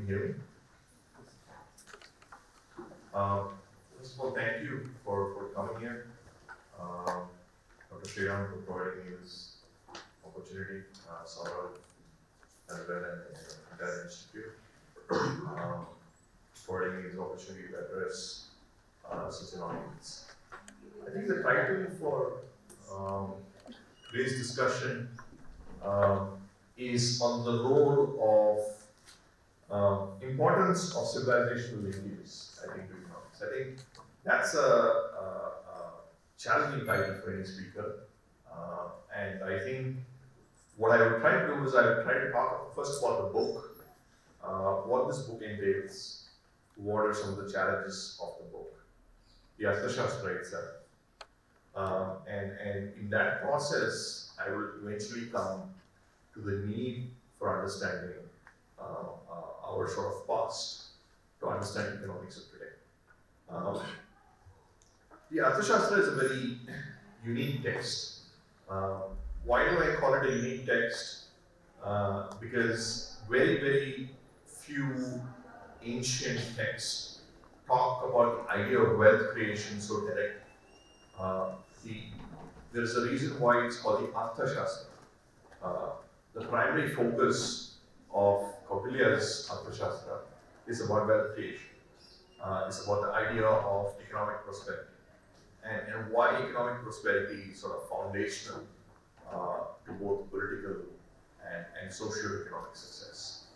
you hear me? First of all, thank you for coming here. Dr. Sriram for providing me this opportunity, Saurav as well and the Institute, providing me this opportunity to address such an audience. I think the title for today's discussion is on the role of importance of civilizational linkages, I think, to economics. I think that's a challenging title for any speaker. And I think what I would try to do is I would try to talk first about the book, what this book entails, what are some of the challenges of the book, the Arthashastra itself. And in that process, I will eventually come to the need for understanding our sort of past to understand economics of today. The Arthashastra is a very unique text. Why do I call it a unique text? Because very, very few ancient texts talk about the idea of wealth creation so directly. There is a reason why it's called the Arthashastra. The primary focus of Kautilya's Arthashastra is about wealth creation. It's about the idea of economic prosperity and why economic prosperity is sort of foundational to both political and socio-economic success.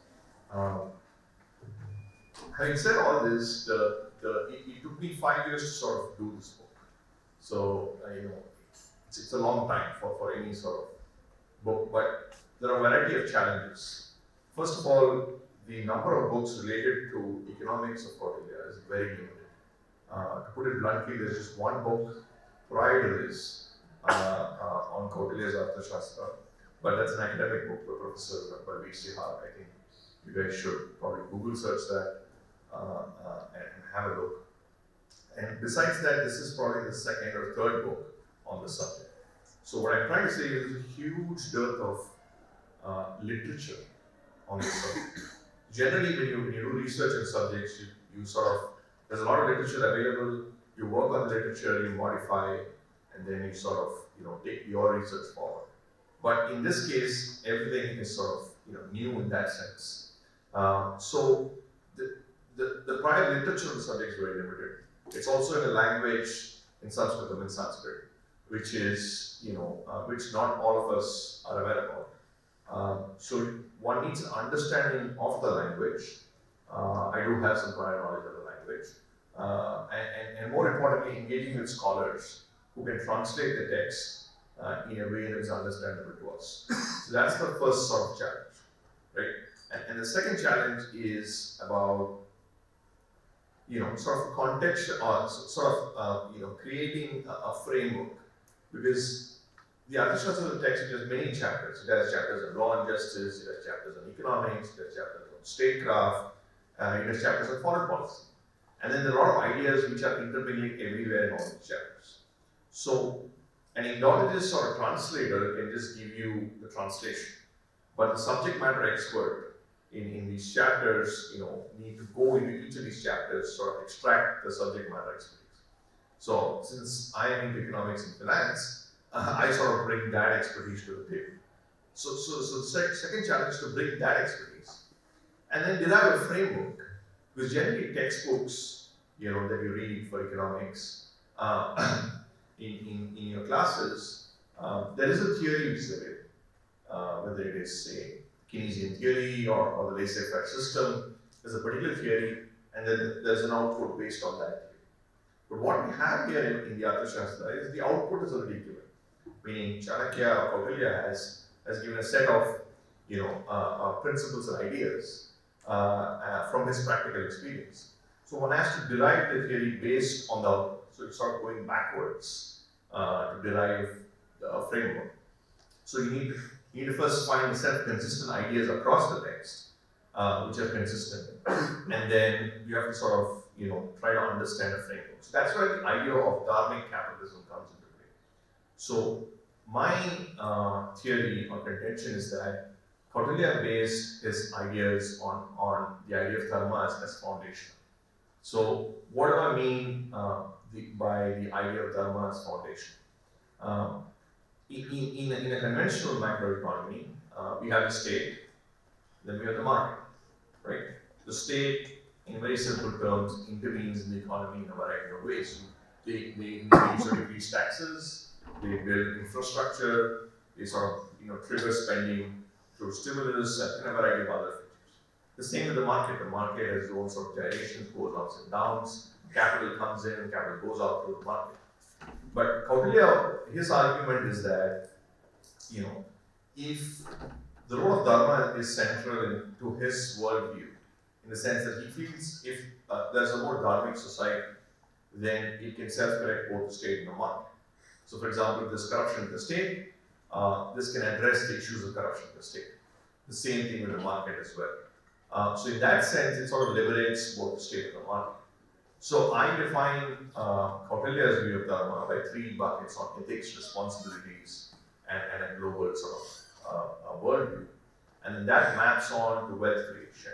Having said all this, it took me 5 years to sort of do this book. So, it's a long time for any sort of book, but there are a variety of challenges. First of all, the number of books related to economics of Kautilya is very limited. To put it bluntly, there's just one book prior to this on Kautilya's Arthashastra, but that's an academic book by Professor Balveer. I think you guys should probably Google search that and have a look. And besides that, this is probably the second or third book on the subject. So what I'm trying to say is there's a huge dearth of literature on this subject. Generally, when you do research in subjects, you sort of, there's a lot of literature available, you work on the literature, you modify, and then you sort of, take your research forward. But in this case, everything is sort of, new in that sense. So the prior literature on the subject is very limited. It's also in a language in Sanskrit, which is, which not all of us are aware about. So one needs an understanding of the language. I do have some prior knowledge of the language. And more importantly, engaging with scholars who can translate the text in a way that is understandable to us. So that's the first sort of challenge, right? And the second challenge is about sort of context or sort of creating a framework, because the Arthashastra text has many chapters. It has chapters on law and justice, it has chapters on economics, it has chapters on statecraft, it has chapters on foreign policy. And then there are a lot of ideas which are intermingling everywhere in all these chapters. So an endogenous or a translator can just give you the translation, but the subject matter expert in these chapters, need to go into each of these chapters, sort of extract the subject matter expertise. So since I am into economics and finance, I sort of bring that expertise to the table. So the second challenge is to bring that expertise and then derive a framework, because generally textbooks, that you read for economics in your classes, there is a theory which is available, whether it is, say, Keynesian theory or the laissez-faire system. There's a particular theory, and then there's an output based on that theory. But what we have here in the Arthashastra is the output is already given. Meaning Chanakya or Kautilya has given a set of principles and ideas from his practical experience. So one has to derive the theory based on the output. So it's sort of going backwards to derive the framework. So you need to first find a set of consistent ideas across the text, which are consistent, and then you have to sort of try to understand a framework. So that's where the idea of dharmic capitalism comes into play. So my theory or contention is that Kautilya based his ideas on the idea of dharma as foundation. So, what do I mean by the idea of dharma as foundation? Um, in a conventional macroeconomy, we have the state, then we have the market, right? The state, in very simple terms, intervenes in the economy in a variety of ways. They usually increase taxes, they build infrastructure, they sort of trigger spending through stimulus and a variety of other features. The same with the market. The market has its own sort of gyrations, goes ups and downs. Capital comes in, capital goes out through the market. But Kautilya, his argument is that, if the role of dharma is central to his worldview, in the sense that he feels if there's a more dharmic society, then it can self-correct both the state and the market. So, for example, if there's corruption in the state, this can address the issues of corruption in the state. The same thing with the market as well. So, in that sense, it sort of liberates both the state and the market. So, I define Kautilya's view of dharma by three buckets on ethics, responsibilities, and a global sort of worldview. And then that maps on to wealth creation,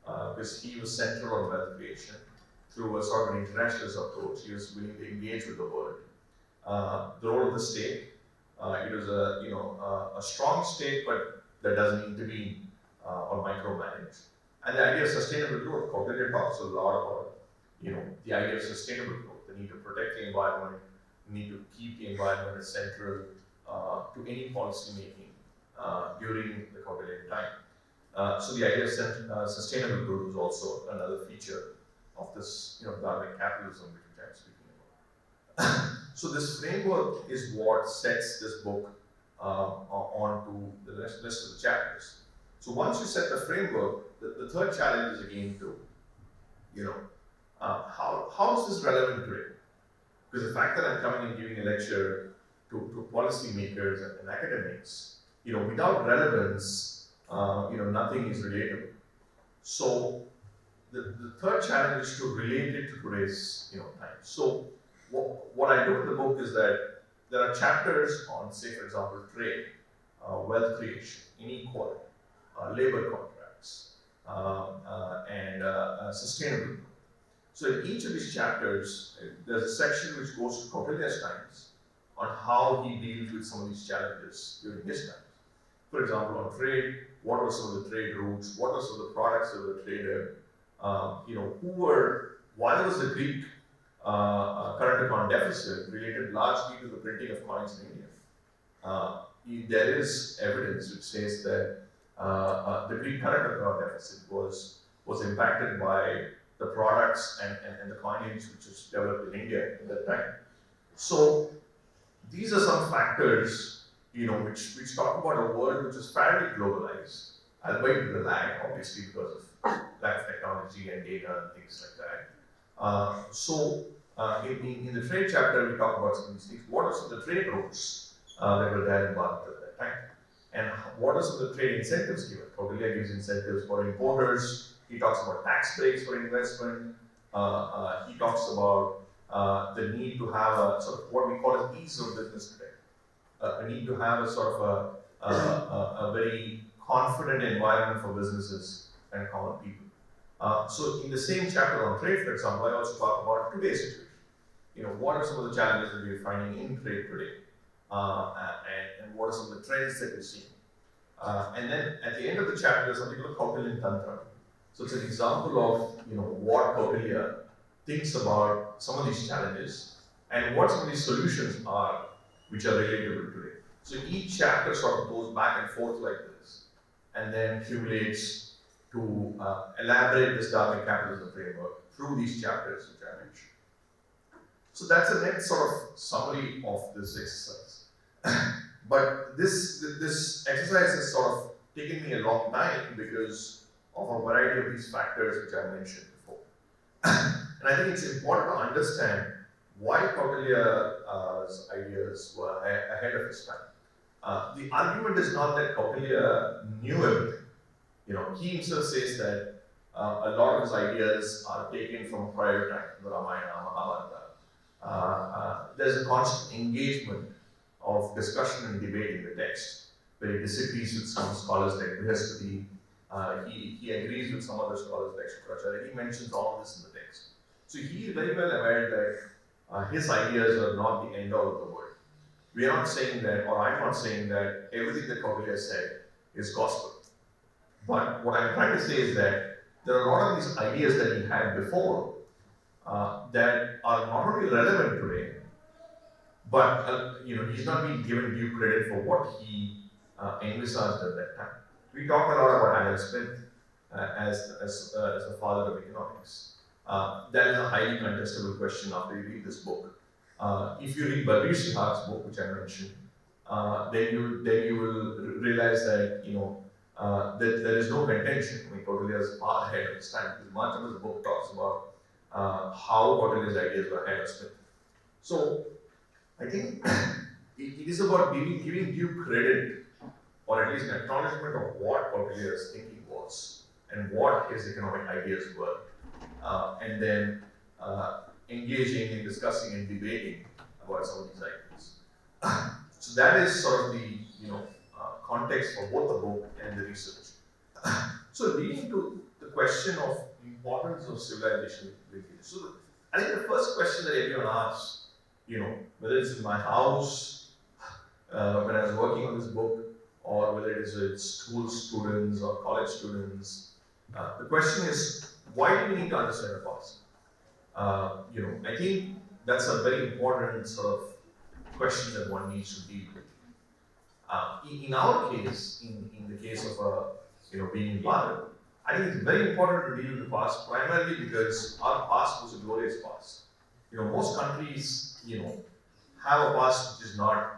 because he was central on wealth creation through a sort of an internationalist approach. He was willing to engage with the world. The role of the state, it was a strong state, but that doesn't intervene or micromanage. And the idea of sustainable growth, Kautilya talks a lot about the idea of sustainable growth, the need to protect the environment, the need to keep the environment as central to any policy making during the Kautilyan time. So the idea of sustainable growth is also another feature of this dharmic capitalism which I'm speaking about. So this framework is what sets this book on to the rest of the chapters. So once you set the framework, the third challenge is again to, how is this relevant today? Because the fact that I'm coming and giving a lecture to policymakers and academics, without relevance, nothing is relatable. So the third challenge is to relate it to today's time. So what I do in the book is that there are chapters on, say, for example, trade, wealth creation, inequality, labor contracts, and sustainability. So in each of these chapters, there's a section which goes to Kautilya's times on how he deals with some of these challenges during his times. For example, on trade, what were some of the trade routes? What were some of the products that were traded? Why was the Greek current account deficit related largely to the printing of coins in India? There is evidence which says that the Greek current account deficit was impacted by the products and the coinage which was developed in India at that time. So these are some factors, which talk about a world which is fairly globalized, albeit with a lag, obviously, because of lack of technology and data and things like that. In the trade chapter, we talk about some of these things. What are some of the trade routes that were there in Bharat at that time? And what are some of the trade incentives given? Kautilya gives incentives for importers. He talks about tax breaks for investment. He talks about the need to have a sort of what we call an ease of business today. A need to have a sort of a very confident environment for businesses and common people. So in the same chapter on trade, for example, I also talk about today's situation. What are some of the challenges that we're finding in trade today? And what are some of the trends that we're seeing? And then at the end of the chapter, there's something called Kautilyan Tantra. So it's an example of what Kautilya thinks about some of these challenges and what some of these solutions are which are relatable today. So each chapter sort of goes back and forth like this and then accumulates to elaborate this dharmic capitalism framework through these chapters which I mentioned. So that's the next sort of summary of this exercise. But this exercise has sort of taken me a long time because of a variety of these factors which I mentioned before. And I think it's important to understand why Kautilya's ideas were ahead of his time. The argument is not that Kautilya knew everything. He himself says that a lot of his ideas are taken from prior time, the Ramayana, Mahabharata. There's a constant engagement of discussion and debate in the text. where he disagrees with some scholars like Brihaspati. He agrees with some other scholars like Shukracharya. He mentions all of this in the text. So he is very well aware that his ideas are not the end all of the world. We are not saying that, or I'm not saying that everything that Kautilya said is gospel. But what I'm trying to say is that there are a lot of these ideas that he had before that are not only relevant today, but he's not being given due credit for what he envisaged at that time. We talked a lot about Adam Smith as the father of economics. That is a highly contestable question after you read this book. If you read Balbir Sihar's book, which I mentioned, then you will realize that that there is no contention. I mean, Kautilya is far ahead of his time because much of his book talks about how Kautilya's ideas were ahead of Smith. So I think it is about giving due credit, or at least an acknowledgement of what Kautilya's thinking was and what his economic ideas were, and then engaging in discussing and debating about some of these ideas. So that is sort of the context for both the book and the research. So leading to the question of the importance of civilization. So I think the first question that everyone asks, whether it's in my house, when I was working on this book, or whether it is with school students or college students, the question is, why do we need to understand the past? I think that's a very important sort of question that one needs to deal with. In our case, in the case of being in Bharat, I think it's very important to deal with the past, primarily because our past was a glorious past. Most countries, have a past which is not,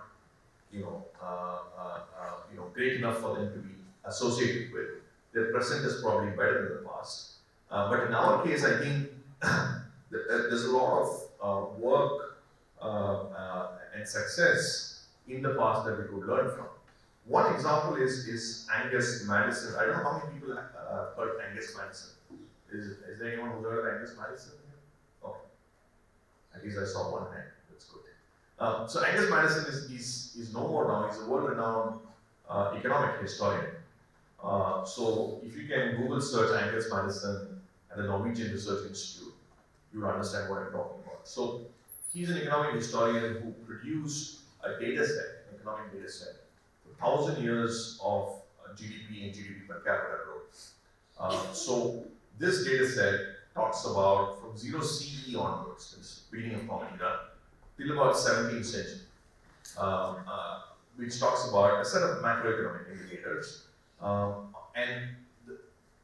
great enough for them to be associated with. Their present is probably better than the past. But in our case, I think there's a lot of work and success in the past that we could learn from. One example is Angus Madison. I don't know how many people have heard Angus Madison. Is there anyone who's heard of Angus Madison? Okay. At least I saw one hand. That's good. So Angus Madison is no more now. He's a world-renowned economic historian. So if you can Google search Angus Madison at the Norwegian Research Institute, you will understand what I'm talking about. So he's an economic historian who produced a data set, an economic data set, for 1,000 years of GDP and GDP per capita growth. So this data set talks about from 0 CE onwards, this beginning of common era, till about 17th century, which talks about a set of macroeconomic indicators. And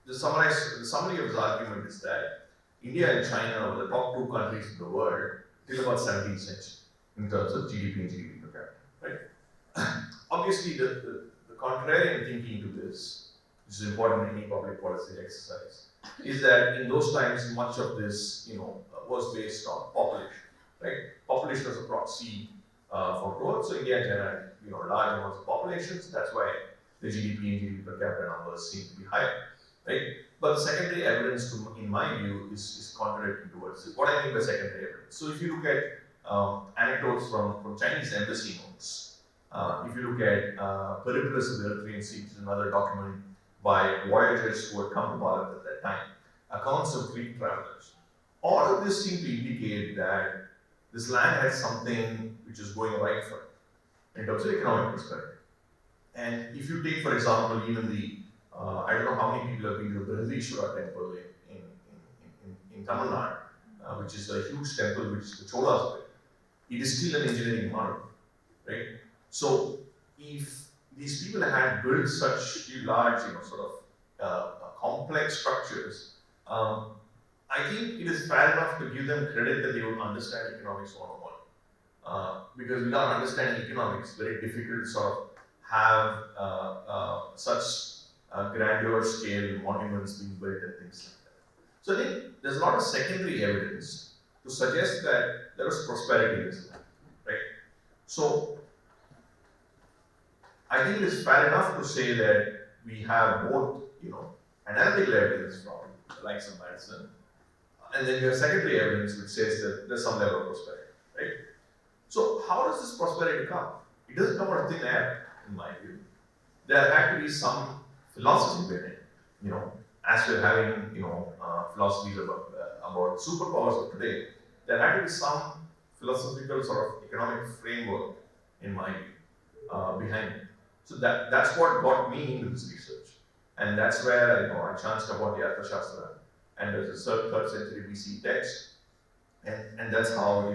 the summary of his argument is that India and China were the top two countries in the world till about 17th century in terms of GDP and GDP per capita, right? Obviously, the contrarian thinking to this, which is important in any public policy exercise, is that in those times much of this, was based on population, right? Population was a proxy for growth. So India and China had, large amounts of populations. That's why the GDP and GDP per capita numbers seem to be higher, right? But the secondary evidence, in my view, is contradicting towards it. What I mean by secondary evidence. So if you look at anecdotes from Chinese embassy notes, if you look at Periplus of the Erythraean Sea, which is another document by voyagers who had come to Bharat at that time, accounts of Greek travelers, all of this seem to indicate that this land had something which is going right for it in terms of economic perspective. And if you take, for example, even the I don't know how many people have been to the Brihadishwara temple in Tamil Nadu, which is a huge temple which the Cholas built. It is still an engineering marvel, right? So if these people had built such large, complex structures, I think it is fair enough to give them credit that they would understand economics 101. Because without understanding economics, it's very difficult to sort of have such grandeur scale monuments being built and things like that. So I think there's a lot of secondary evidence to suggest that there was prosperity in this land, right? So I think it is fair enough to say that we have both, analytical evidence from the likes of Madison, and then you have secondary evidence which says that there's some level of prosperity, right? So how does this prosperity come? It doesn't come out of thin air, in my view. there had to be some philosophy in it. As we're having, philosophies about superpowers of today, there had to be some philosophical sort of economic framework, in my view, behind it. So that's what got me into this research, and that's where I chanced about the Arthashastra, and there's a third century BC text, and that's how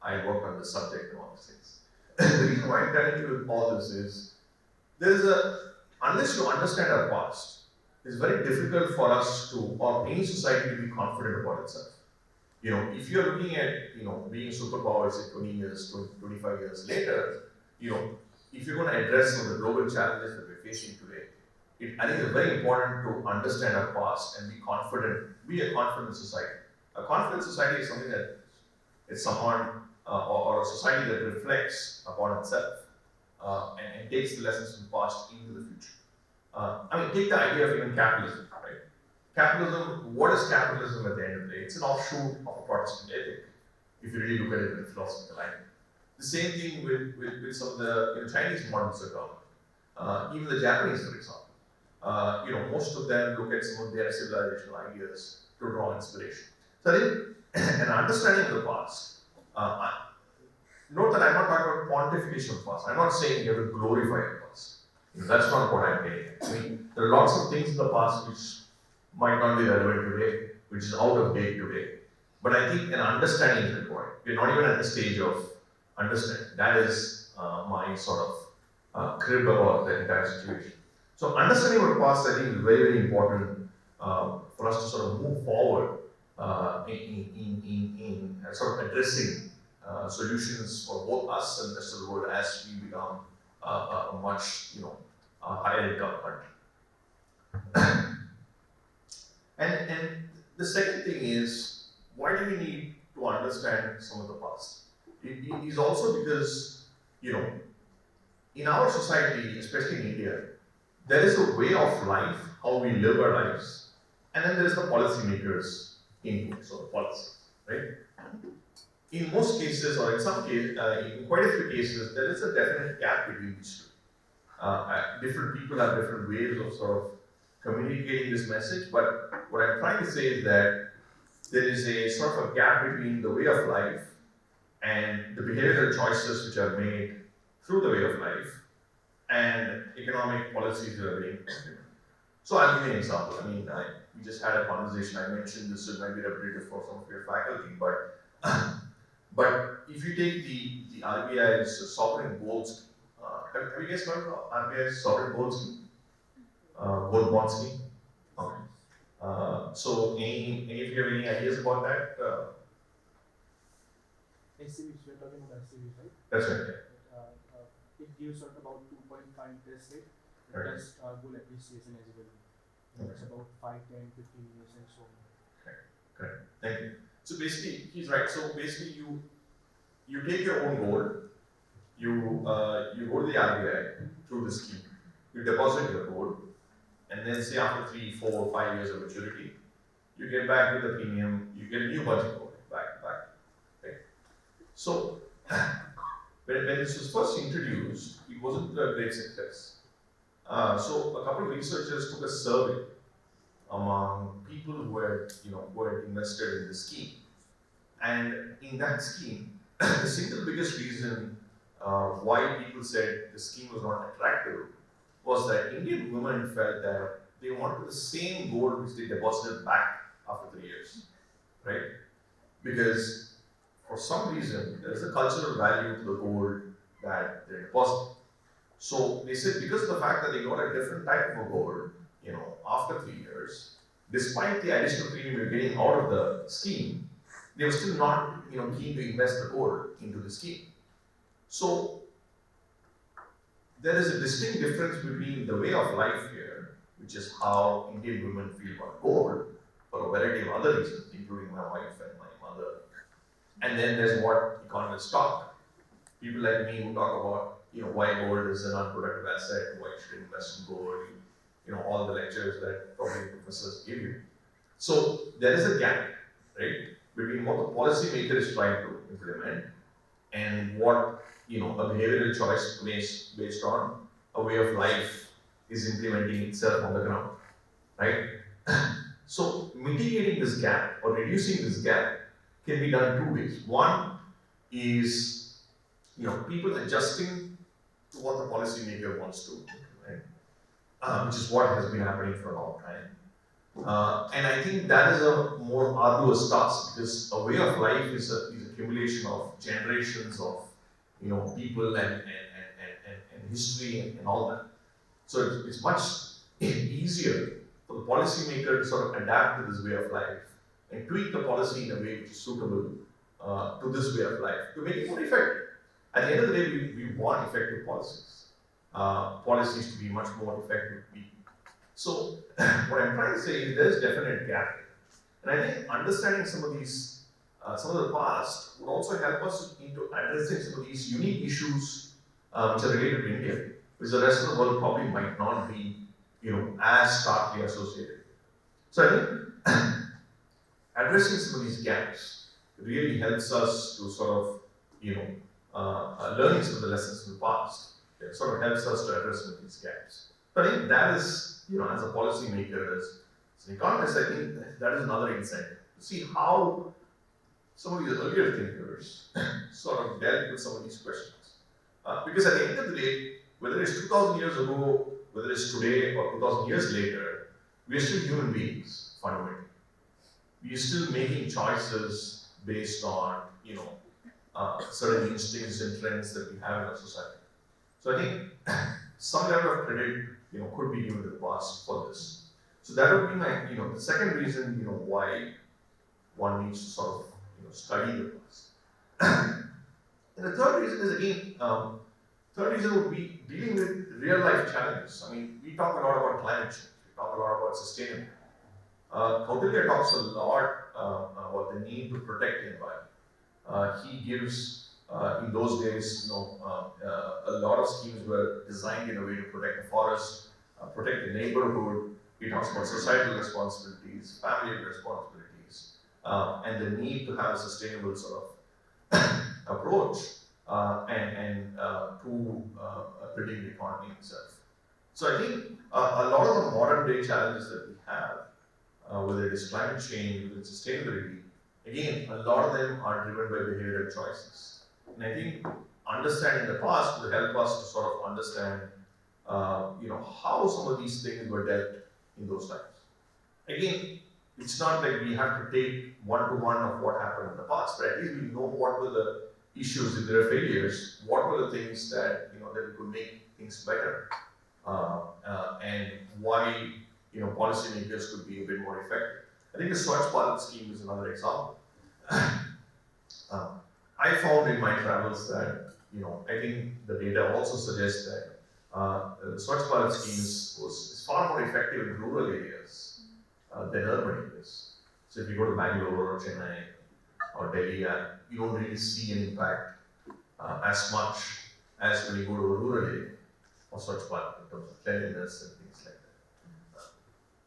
I work on the subject and all these things. The reason why I'm telling you all this is unless you understand our past, it's very difficult for us to, or any society, to be confident about itself. If you're looking at being a superpower, say 20 years, 25 years later, if you're going to address some of the global challenges that we're facing today, I think it's very important to understand our past and be confident, be a confident society. A confident society is something that is someone or a society that reflects upon itself and takes the lessons from the past into the future. Take the idea of even capitalism, right? Capitalism, what is capitalism at the end of the day? It's an offshoot of a Protestant ethic, if you really look at it in a philosophical angle. The same thing with some of the Chinese models of government, even the Japanese, for example. Most of them look at some of their civilizational ideas to draw inspiration. So I think an understanding of the past, note that I'm not talking about quantification of the past. I'm not saying you have to glorify the past. That's not what I'm getting at. There are lots of things in the past which might not be relevant today, which is out of date today. But I think an understanding is required. We're not even at the stage of understanding. That is my sort of crib about the entire situation. So understanding of the past, I think, is very, very important for us to sort of move forward in sort of addressing solutions for both us and the rest of the world as we become a much higher income country. And the second thing is, why do we need to understand some of the past? It is also because in our society, especially in India, there is a way of life, how we live our lives, and then there's the policymakers' inputs or policies, right? In most cases, or in some cases, in quite a few cases, there is a definite gap between these two. Different people have different ways of sort of communicating this message, but what I'm trying to say is that there is a sort of a gap between the way of life and the behavioral choices which are made through the way of life and economic policies that are being implemented. So I'll give you an example. We just had a conversation. I mentioned this, it might be repetitive for some of your faculty, but if you take the RBI's sovereign gold scheme, have you guys heard of RBI's sovereign gold scheme? Gold bond scheme? Okay. So any of you have any ideas about that? SCB, we're talking about SCB, right? That's right. It gives sort of about 2.5 interest rate, Right. plus gold appreciation as well. It's about 5, 10, 15 years and so on. Correct. Thank you. So basically, he's right. So basically, you take your own gold, you go to the RBI through the scheme, you deposit your gold, and then say after 3, 4, 5 years of maturity, you get back with the premium, you get a new bunch of gold back. Right? So when this was first introduced, it wasn't a great success. So a couple of researchers took a survey among people who had invested in the scheme, and in that scheme, the single biggest reason why people said the scheme was not attractive was that Indian women felt that they wanted the same gold which they deposited back after 3 years, right? Because for some reason there is a cultural value to the gold that they deposit. So they said because of the fact that they got a different type of a gold, after 3 years, despite the additional premium you're getting out of the scheme, they were still not, keen to invest the gold into the scheme. So there is a distinct difference between the way of life here, which is how Indian women feel about gold, for a variety of other reasons, including my wife and my mother. And then there's what economists talk. People like me who talk about, why gold is an unproductive asset, why you should invest in gold, all the lectures that probably professors give you. So there is a gap, right, between what the policymaker is trying to implement and what a behavioral choice based on a way of life is implementing itself on the ground, right? So mitigating this gap or reducing this gap can be done two ways. One is, people adjusting to what the policymaker wants to, right? Which is what has been happening for a long time. And I think that is a more arduous task because a way of life is a accumulation of generations of people and history and all that. So it's much easier for the policymaker to sort of adapt to this way of life and tweak the policy in a way which is suitable to this way of life to make it more effective. At the end of the day, we want effective policies. Policies to be much more effective to people. So what I'm trying to say is there's definite gap. And I think understanding some of these, some of the past would also help us into addressing some of these unique issues which are related to India, which the rest of the world probably might not be, as starkly associated. So I think addressing some of these gaps really helps us to sort of, learning some of the lessons from the past. It sort of helps us to address some of these gaps. So I think that is, as a policymaker, as an economist, I think that is another insight to see how some of these earlier thinkers sort of dealt with some of these questions. Because at the end of the day, whether it's 2000 years ago, whether it's today or 2000 years later, we are still human beings, fundamentally. We are still making choices based on, certain instincts and trends that we have in our society. So I think some level of credit, could be given to the past for this. So that would be my, the second reason, why one needs to sort of, study the past. And the third reason is again, third reason would be dealing with real life challenges. I mean, we talk a lot about climate change. We talk a lot about sustainability. Kautilya talks a lot about the need to protect the environment. He gives, in those days, a lot of schemes were designed in a way to protect the forest, protect the neighborhood. He talks about societal responsibilities, family responsibilities, and the need to have a sustainable sort of approach and to building the economy itself. So I think a lot of the modern day challenges that we have, whether it is climate change, whether it's sustainability, again, a lot of them are driven by behavioral choices. And I think understanding the past will help us to sort of understand, how some of these things were dealt in those times. Again, it's not like we have to take one-to-one of what happened in the past, but at least we know what were the issues, if there are failures, what were the things that, that we could make things better, and why, policymakers could be a bit more effective. I think the Swachh Bharat scheme is another example. I found in my travels that, I think the data also suggests that the Swachh Bharat scheme is far more effective in rural areas than urban areas. So if you go to Bangalore or Chennai or Delhi, you don't really see an impact as much as when you go to a rural area or Swachh Bharat in terms of cleanliness and things like that.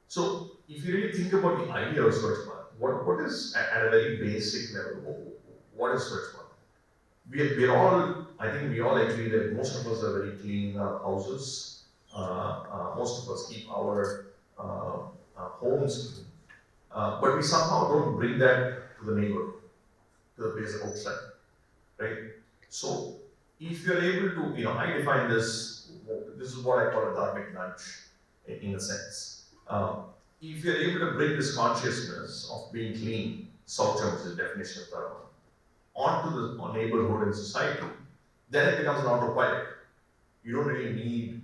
So if you really think about the idea of Swachh Bharat, what is at a very basic level, what is Swachh Bharat? We're all, I think we all agree that most of us are very clean in our houses. Most of us keep our homes clean. But we somehow don't bring that to the neighborhood, to the place outside, right? So if you're able to, I define this is what I call a dharmic nudge in a sense. If you're able to bring this consciousness of being clean, Saucham is the definition of dharma, onto the neighborhood and society, then it becomes an autopilot. You don't really need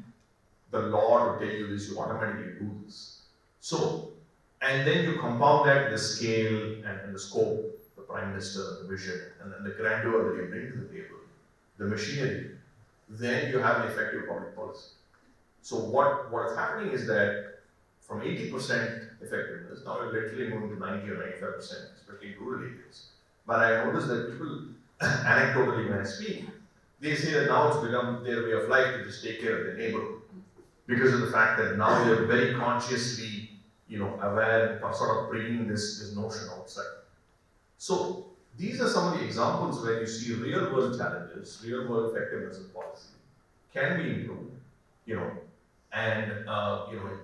the law to tell you this, you automatically do this. So, and then you compound that with the scale and the scope, the Prime Minister, the vision, and then the grandeur that you bring to the table, the machinery, then you have an effective public policy. So what is happening is that from 80% effectiveness, now we're literally moving to 90 or 95%, especially in rural areas. But I noticed that people, anecdotally when I speak, they say that now it's become their way of life to just take care of their neighborhood. Because of the fact that now they're very consciously, aware and sort of bringing this notion outside. So these are some of the examples where you see real world challenges, real world effectiveness of policy can be improved, and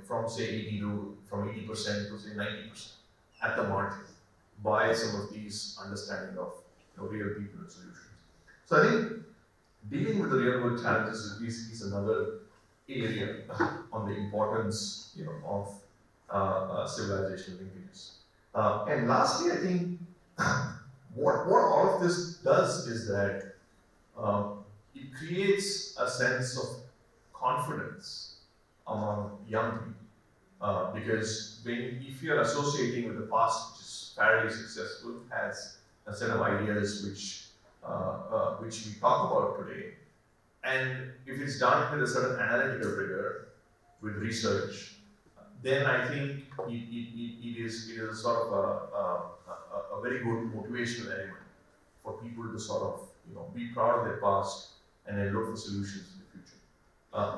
from say 80% to say 90% at the margin by some of these understanding of real people and solutions. So I think dealing with the real world challenges is another area on the importance of civilizational linkages. And lastly, I think what all of this does is that it creates a sense of confidence among young people. Because if you're associating with the past, which is fairly successful, has a set of ideas which we talk about today, and if it's done with a certain analytical rigor, with research, then I think it is sort of a very good motivational element for people to sort of be proud of their past and then look for solutions in the future.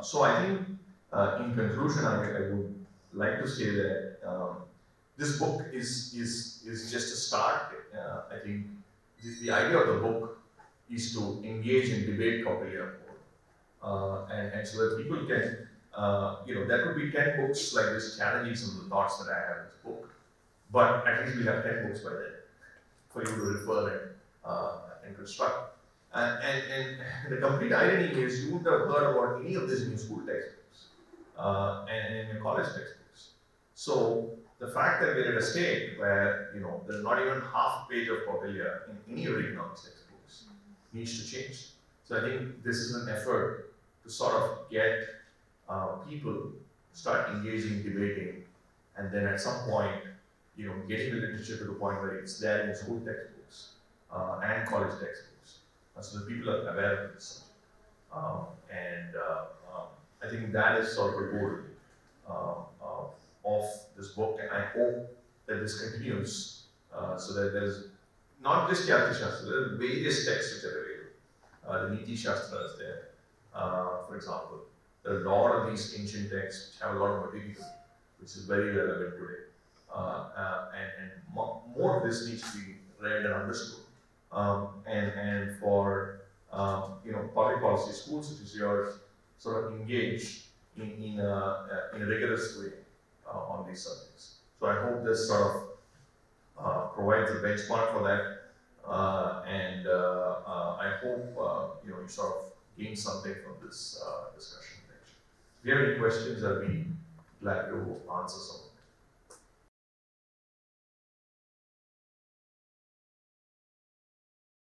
So I think in conclusion, I would like to say that this book is just a start. I think the idea of the book is to engage in debate Kautilya and so that people can, there could be 10 books like this challenging some of the thoughts that I have in this book, but at least we have 10 books by then for you to refer and construct. And the complete irony is you wouldn't have heard about any of this in your school textbooks and in your college textbooks. So the fact that we're at a state where there's not even half a page of Kautilya in any of the economics textbooks needs to change. So I think this is an effort to sort of get people to start engaging, debating, and then at some point, getting the literature to the point where it's there in school textbooks and college textbooks, so that people are aware of this subject. I think that is sort of the goal of this book, and I hope that this continues so that there's not just Yati Shastra, there are various texts which are available. The Niti Shastra is there, for example. There are a lot of these ancient texts which have a lot of material, which is very relevant today. And more of this needs to be read and understood. And for public policy schools such as yours, sort of engage in a rigorous way on these subjects. So I hope this sort of provides a benchmark for that. I hope you sort of gain something from this discussion. If you have any questions, I'll be glad to answer some.